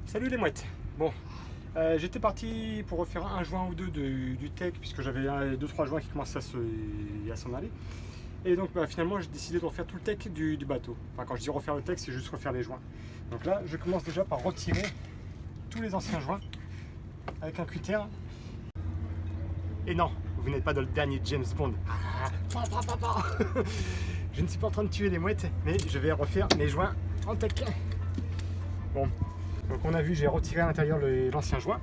Salut les mouettes. Bon, j'étais parti pour refaire un joint ou deux du tech, puisque j'avais 2-3 joints qui commençaient à s'en aller. Et donc finalement j'ai décidé de refaire tout le tech du bateau. Enfin, quand je dis refaire le tech, c'est juste refaire les joints. Donc là je commence déjà par retirer tous les anciens joints avec un cutter. Et non, vous n'êtes pas dans le dernier James Bond. Je ne suis pas en train de tuer les mouettes, mais je vais refaire mes joints en tech. Bon, donc on a vu, j'ai retiré à l'intérieur l'ancien joint.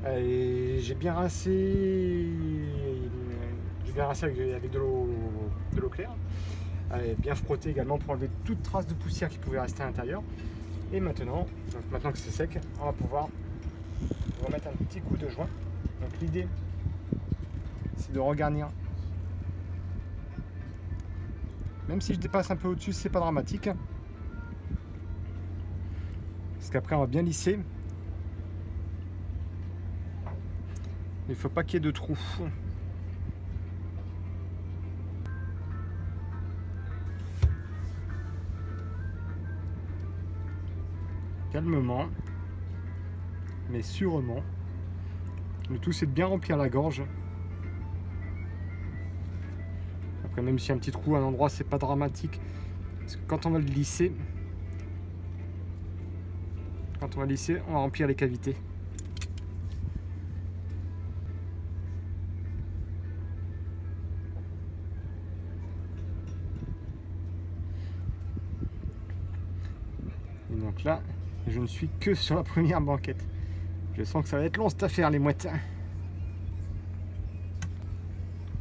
Et j'ai bien rincé avec de l'eau claire. Bien frotté également pour enlever toute trace de poussière qui pouvait rester à l'intérieur. Et maintenant que c'est sec, on va pouvoir remettre un petit coup de joint. Donc l'idée, c'est de regarnir. Même si je dépasse un peu au-dessus, c'est pas dramatique. Parce qu'après on va bien lisser. Il ne faut pas qu'il y ait de trous. Calmement, mais sûrement. Le tout c'est de bien remplir la gorge. Après, même s'il y a un petit trou à un endroit, c'est pas dramatique. Parce que quand on va le lisser, on va remplir les cavités. Et donc là, je ne suis que sur la première banquette. Je sens que ça va être long cette affaire, les mouettes.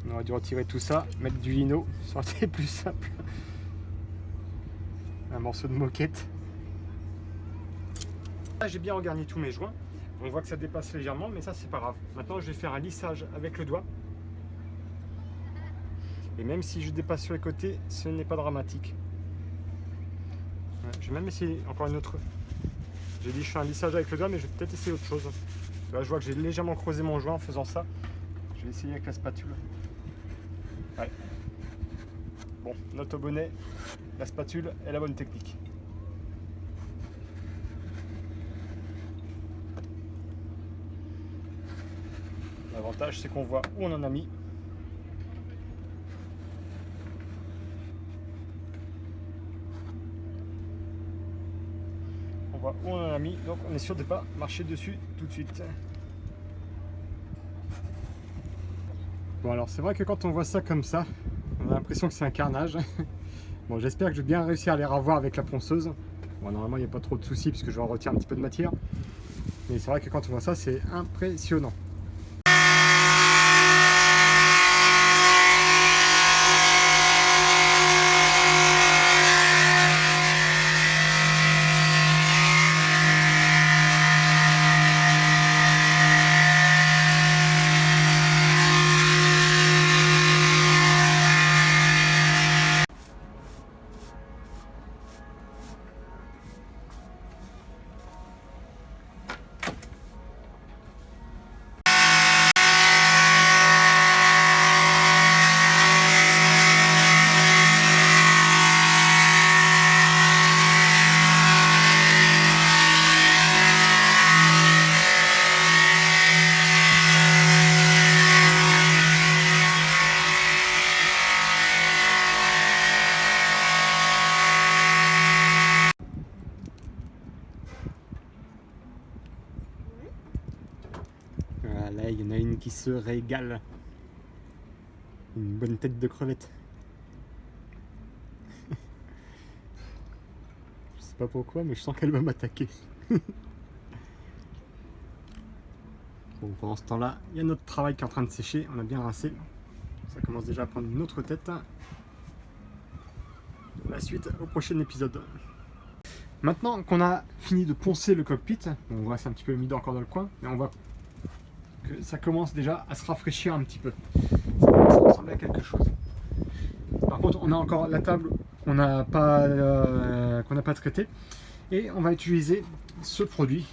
On aurait dû retirer tout ça, mettre du lino, ça aurait été plus simple. Un morceau de moquette. Là, j'ai bien regarni tous mes joints. On voit que ça dépasse légèrement, mais ça c'est pas grave. Maintenant, je vais faire un lissage avec le doigt. Et même si je dépasse sur les côtés, ce n'est pas dramatique. Je vais même essayer encore une autre. J'ai dit je fais un lissage avec le doigt, mais je vais peut-être essayer autre chose. Là, je vois que j'ai légèrement creusé mon joint en faisant ça. Je vais essayer avec la spatule. Ouais. Bon, note au bonnet, la spatule est la bonne technique. L'avantage, c'est qu'on voit où on en a mis. On voit où on en a mis, donc on est sûr de ne pas marcher dessus tout de suite. Bon, alors c'est vrai que quand on voit ça comme ça, on a l'impression que c'est un carnage. Bon, j'espère que je vais bien réussir à les revoir avec la ponceuse. Bon, normalement il n'y a pas trop de soucis puisque je vais en retirer un petit peu de matière. Mais c'est vrai que quand on voit ça, c'est impressionnant. Voilà, il y en a une qui se régale. Une bonne tête de crevette. Je sais pas pourquoi, mais je sens qu'elle va m'attaquer. Bon, pendant ce temps-là, il y a notre travail qui est en train de sécher. On a bien rincé. Ça commence déjà à prendre une autre tête. La suite au prochain épisode. Maintenant qu'on a fini de poncer le cockpit, on voit c'est un petit peu humide encore dans le coin, mais on voit que ça commence déjà à se rafraîchir un petit peu. Ça commence à ressembler à quelque chose. Par contre, on a encore la table qu'on n'a pas traitée et on va utiliser ce produit,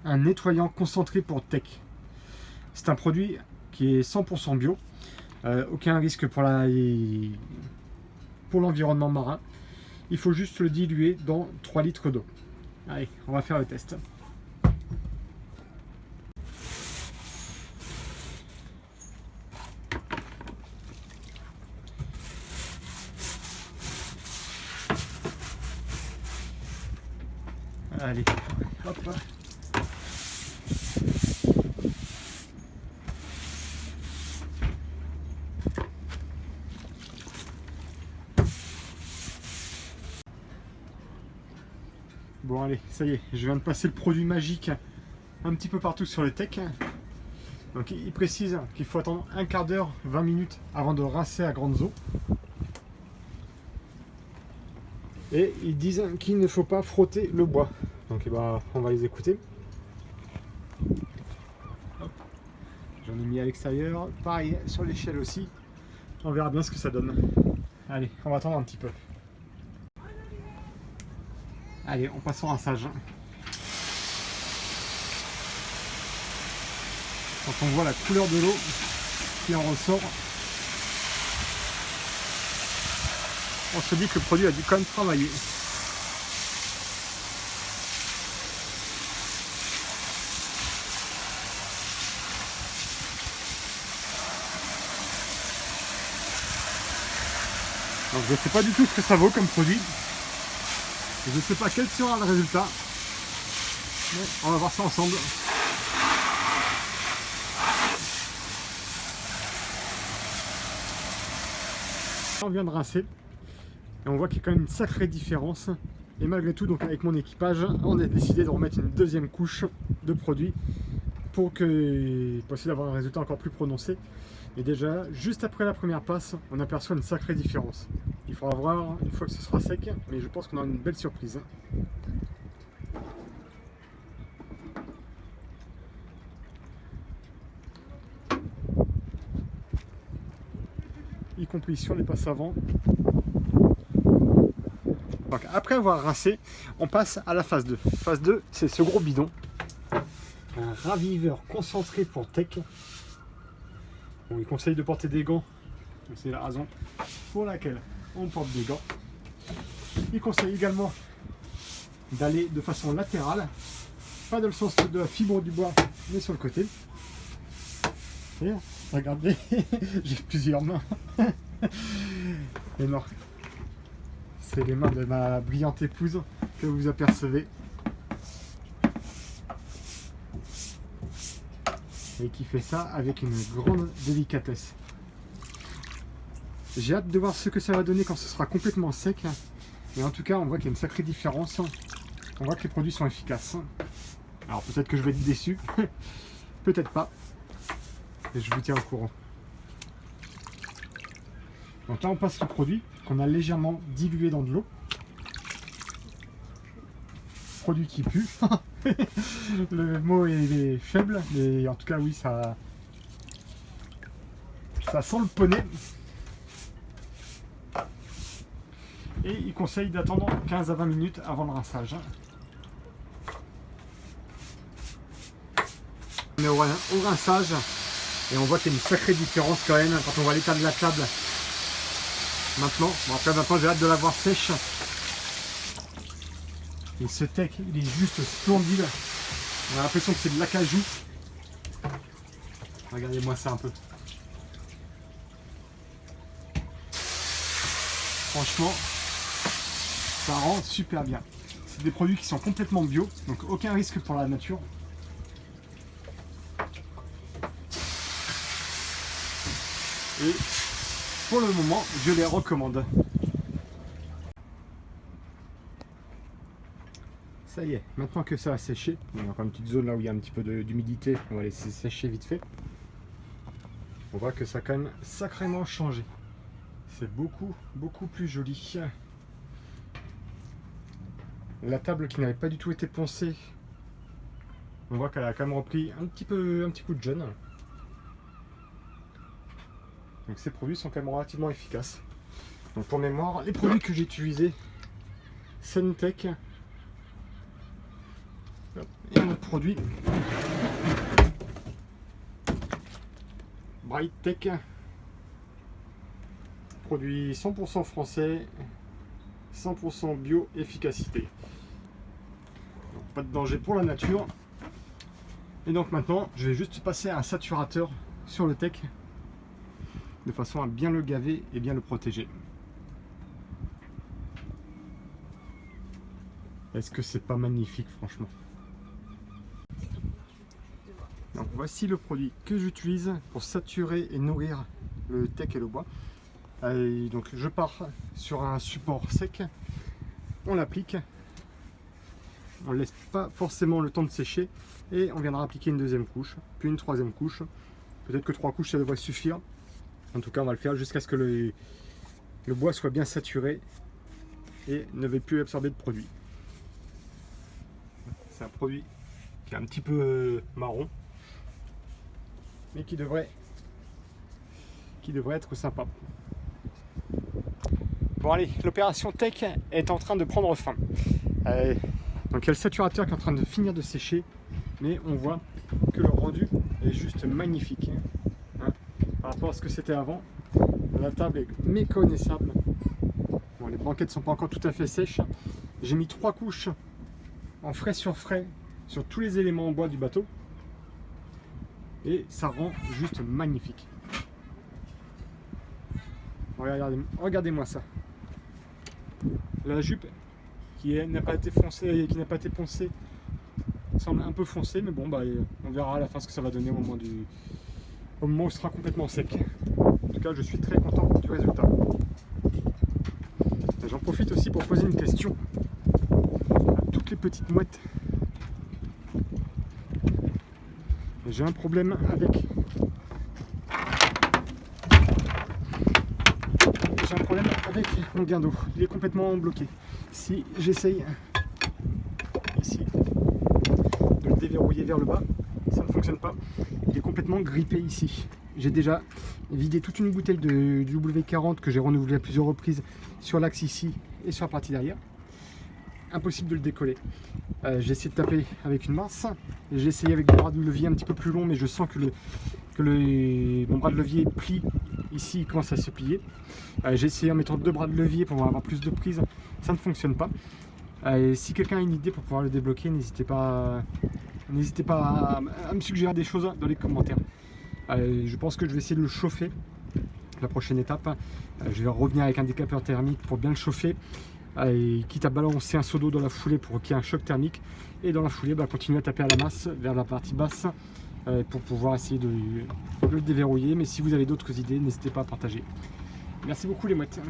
un nettoyant concentré pour tech. C'est un produit qui est 100% bio. Aucun risque pour l'environnement marin. Il faut juste le diluer dans 3 litres d'eau. Allez, on va faire le test. Allez, hop. Bon allez, ça y est, je viens de passer le produit magique un petit peu partout sur le tech. Donc il précise qu'il faut attendre un quart d'heure, 20 minutes avant de rincer à grandes eaux. Et ils disent qu'il ne faut pas frotter le bois. Donc on va les écouter. J'en ai mis à l'extérieur, pareil sur l'échelle aussi. On verra bien ce que ça donne. Allez, on va attendre un petit peu. Allez, on passe au rinçage. Quand on voit la couleur de l'eau qui en ressort, on se dit que le produit a dû quand même travailler. Donc je ne sais pas du tout ce que ça vaut comme produit. Je ne sais pas quel sera le résultat. Mais on va voir ça ensemble. On vient de rincer. Et on voit qu'il y a quand même une sacrée différence. Et malgré tout, donc avec mon équipage, on a décidé de remettre une deuxième couche de produit pour essayer d'avoir un résultat encore plus prononcé. Et déjà, juste après la première passe, on aperçoit une sacrée différence. Il faudra voir une fois que ce sera sec, mais je pense qu'on aura une belle surprise. Y compris sur les passes avant. Donc après avoir rincé, on passe à la phase 2. Phase 2, c'est ce gros bidon. Un raviveur concentré pour tech. Bon, il conseille de porter des gants. C'est la raison pour laquelle on porte des gants. Il conseille également d'aller de façon latérale, pas dans le sens de la fibre du bois, mais sur le côté. Et regardez, j'ai plusieurs mains. Et non, c'est les mains de ma brillante épouse que vous apercevez. Et qui fait ça avec une grande délicatesse. J'ai hâte de voir ce que ça va donner quand ce sera complètement sec. Et en tout cas, on voit qu'il y a une sacrée différence. On voit que les produits sont efficaces. Alors peut-être que je vais être déçu. Peut-être pas. Et je vous tiens au courant. Donc là, on passe le produit qu'on a légèrement dilué dans de l'eau. Produit qui pue. Le mot est faible, mais en tout cas, oui, ça sent le poney. Et il conseille d'attendre 15 à 20 minutes avant le rinçage. On est au rinçage et on voit qu'il y a une sacrée différence quand même quand on voit l'état de la table. Maintenant, j'ai hâte de la voir sèche. Et ce tech, il est juste splendide. On a l'impression que c'est de l'acajou. Regardez-moi ça un peu. Franchement, ça rend super bien. C'est des produits qui sont complètement bio, donc aucun risque pour la nature. Et pour le moment, je les recommande. Ça y est, maintenant que ça a séché, il y a encore une petite zone là où il y a un petit peu d'humidité, on va laisser sécher vite fait. On voit que ça a quand même sacrément changé. C'est beaucoup plus joli. La table qui n'avait pas du tout été poncée, on voit qu'elle a quand même repris un petit coup de jeune. Donc ces produits sont quand même relativement efficaces. Donc pour mémoire, les produits que j'ai utilisés, Suntech, et un autre produit, Bright Tech, Produit 100% français, 100% bio, efficacité. Donc, pas de danger pour la nature. Et donc maintenant, je vais juste passer un saturateur sur le teck de façon à bien le gaver et bien le protéger. Est-ce que c'est pas magnifique, franchement? Donc voici le produit que j'utilise pour saturer et nourrir le teck et le bois. Et donc je pars sur un support sec, on l'applique, on ne laisse pas forcément le temps de sécher et on viendra appliquer une deuxième couche, puis une troisième couche. Peut-être que 3 couches ça devrait suffire. En tout cas on va le faire jusqu'à ce que le bois soit bien saturé et ne va plus absorber de produit. C'est un produit qui est un petit peu marron, mais qui devrait être sympa. Bon allez, l'opération teck est en train de prendre fin. Donc il y a le saturateur qui est en train de finir de sécher, mais on voit que le rendu est juste magnifique. Hein, par rapport à ce que c'était avant, la table est méconnaissable. Bon, les banquettes ne sont pas encore tout à fait sèches. J'ai mis 3 couches en frais sur frais sur tous les éléments en bois du bateau. Et ça rend juste magnifique. Regardez-moi ça. La jupe qui n'a pas été foncée, poncée, semble un peu foncée, mais bon, bah, on verra à la fin ce que ça va donner au moment où ce sera complètement sec. En tout cas, je suis très content du résultat. J'en profite aussi pour poser une question à toutes les petites mouettes. J'ai un problème avec mon guindeau. Il est complètement bloqué. Si j'essaye ici de le déverrouiller vers le bas, ça ne fonctionne pas. Il est complètement grippé ici. J'ai déjà vidé toute une bouteille de W40 que j'ai renouvelé à plusieurs reprises sur l'axe ici et sur la partie derrière. Impossible de le décoller. J'ai essayé de taper avec une masse. J'ai essayé avec des bras de levier un petit peu plus longs, mais je sens que mon bras de levier plie ici, il commence à se plier. J'ai essayé en mettant 2 bras de levier pour avoir plus de prise. Ça ne fonctionne pas. Et si quelqu'un a une idée pour pouvoir le débloquer, n'hésitez pas à me suggérer des choses dans les commentaires. Je pense que je vais essayer de le chauffer. La prochaine étape, je vais revenir avec un décapeur thermique pour bien le chauffer. Et quitte à balancer un seau d'eau dans la foulée pour qu'il y ait un choc thermique, et dans la foulée continuer à taper à la masse vers la partie basse pour pouvoir essayer de le déverrouiller. Mais si vous avez d'autres idées, n'hésitez pas à partager. Merci beaucoup les mouettes.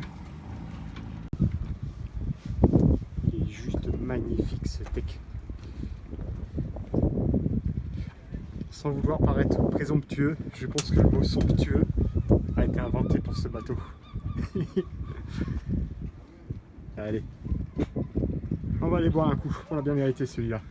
Il est juste magnifique ce teck. Sans vouloir paraître présomptueux, je pense que le mot somptueux a été inventé pour ce bateau. Allez, on va aller boire un coup, on l'a bien mérité celui-là.